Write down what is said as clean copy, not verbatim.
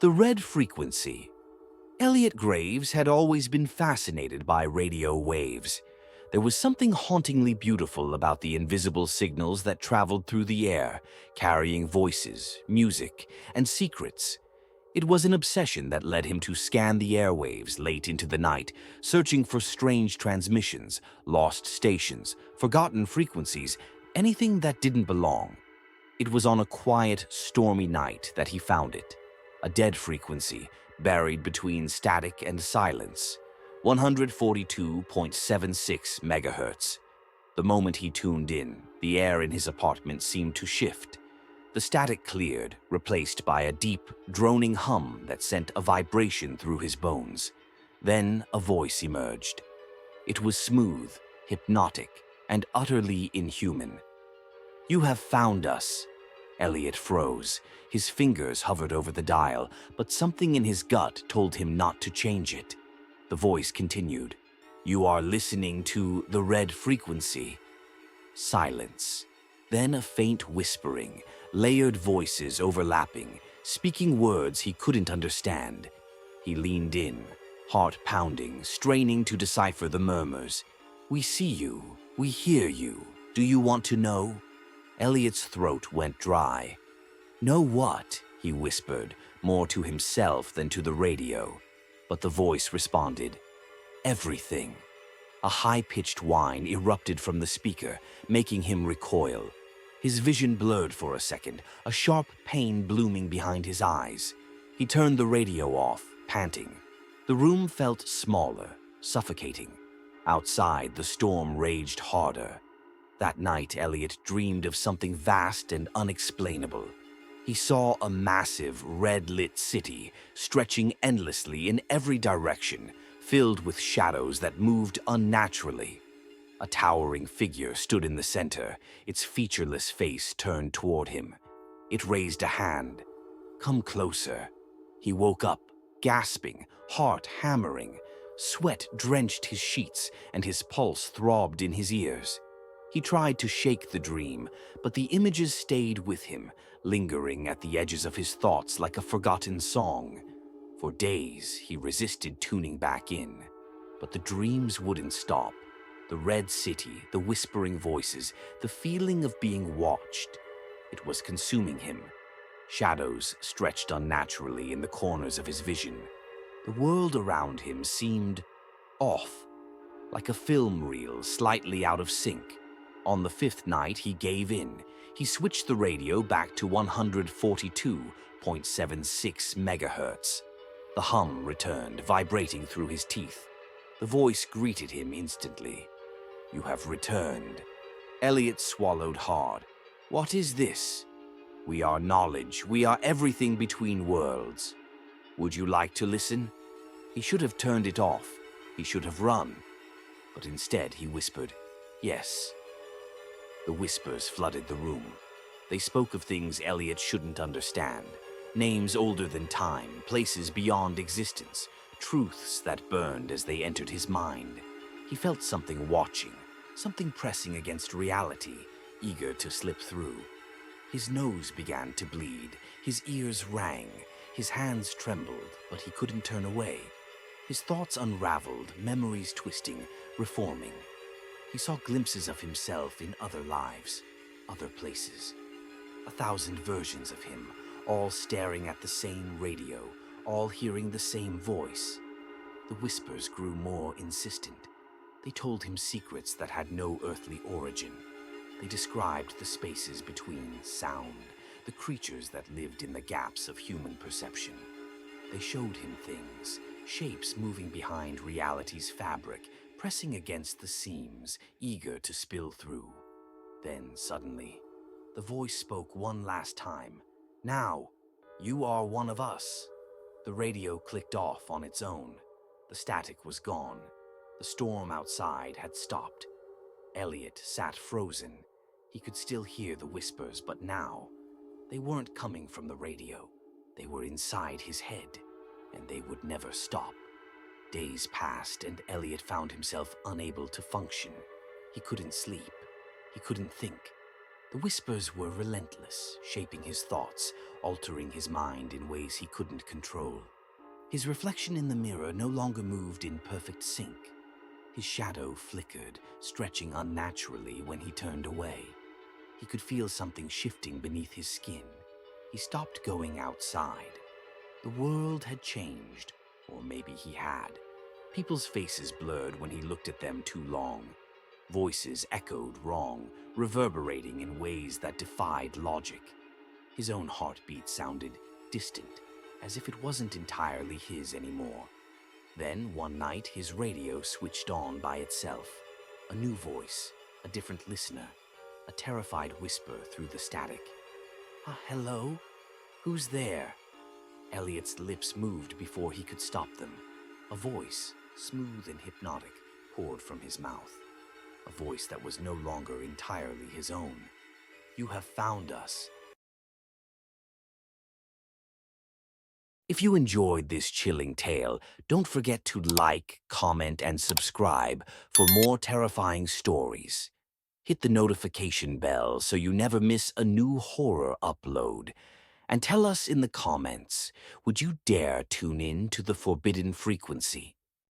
The red frequency. Elliot Graves had always been fascinated by radio waves. There was something hauntingly beautiful about the invisible signals that traveled through the air, carrying voices, music, and secrets. It was an obsession that led him to scan the airwaves late into the night, searching for strange transmissions, lost stations, forgotten frequencies, anything that didn't belong. It was on a quiet, stormy night that he found it. A dead frequency, buried between static and silence. 142.76 megahertz. The moment he tuned in, the air in his apartment seemed to shift. The static cleared, replaced by a deep, droning hum that sent a vibration through his bones. Then a voice emerged. It was smooth, hypnotic, and utterly inhuman. "You have found us." Elliot froze. His fingers hovered over the dial, but something in his gut told him not to change it. The voice continued. "You are listening to the red frequency." Silence. Then a faint whispering, layered voices overlapping, speaking words he couldn't understand. He leaned in, heart pounding, straining to decipher the murmurs. "We see you. We hear you. Do you want to know?" Elliot's throat went dry. "Know what?" he whispered, more to himself than to the radio. But the voice responded. "Everything." A high-pitched whine erupted from the speaker, making him recoil. His vision blurred for a second, a sharp pain blooming behind his eyes. He turned the radio off, panting. The room felt smaller, suffocating. Outside, the storm raged harder. That night, Elliot dreamed of something vast and unexplainable. He saw a massive, red-lit city stretching endlessly in every direction, filled with shadows that moved unnaturally. A towering figure stood in the center, its featureless face turned toward him. It raised a hand. "Come closer." He woke up, gasping, heart hammering. Sweat drenched his sheets, and his pulse throbbed in his ears. He tried to shake the dream, but the images stayed with him, lingering at the edges of his thoughts like a forgotten song. For days, he resisted tuning back in. But the dreams wouldn't stop. The red city, the whispering voices, the feeling of being watched. It was consuming him. Shadows stretched unnaturally in the corners of his vision. The world around him seemed off, like a film reel slightly out of sync. On the fifth night, he gave in. He switched the radio back to 142.76 megahertz. The hum returned, vibrating through his teeth. The voice greeted him instantly. "You have returned." Elliot swallowed hard. "What is this?" "We are knowledge. We are everything between worlds." "Would you like to listen?" He should have turned it off. He should have run. But instead he whispered, "Yes." The whispers flooded the room. They spoke of things Elliot shouldn't understand. Names older than time, places beyond existence, truths that burned as they entered his mind. He felt something watching, something pressing against reality, eager to slip through. His nose began to bleed, his ears rang, his hands trembled, but he couldn't turn away. His thoughts unraveled, memories twisting, reforming. He saw glimpses of himself in other lives, other places. 1,000 versions of him, all staring at the same radio, all hearing the same voice. The whispers grew more insistent. They told him secrets that had no earthly origin. They described the spaces between sound, the creatures that lived in the gaps of human perception. They showed him things, shapes moving behind reality's fabric, pressing against the seams, eager to spill through. Then, suddenly, the voice spoke one last time. "Now, you are one of us." The radio clicked off on its own. The static was gone. The storm outside had stopped. Elliot sat frozen. He could still hear the whispers, but now, they weren't coming from the radio. They were inside his head, and they would never stop. Days passed, and Elliot found himself unable to function. He couldn't sleep. He couldn't think. The whispers were relentless, shaping his thoughts, altering his mind in ways he couldn't control. His reflection in the mirror no longer moved in perfect sync. His shadow flickered, stretching unnaturally when he turned away. He could feel something shifting beneath his skin. He stopped going outside. The world had changed, or maybe he had. People's faces blurred when he looked at them too long. Voices echoed wrong, reverberating in ways that defied logic. His own heartbeat sounded distant, as if it wasn't entirely his anymore. Then, one night, his radio switched on by itself. A new voice, a different listener, a terrified whisper through the static. Hello? Who's there?" Elliot's lips moved before he could stop them. A voice, smooth and hypnotic, poured from his mouth. A voice that was no longer entirely his own. "You have found us." If you enjoyed this chilling tale, don't forget to like, comment, and subscribe for more terrifying stories. Hit the notification bell so you never miss a new horror upload. And tell us in the comments, would you dare tune in to the forbidden frequency?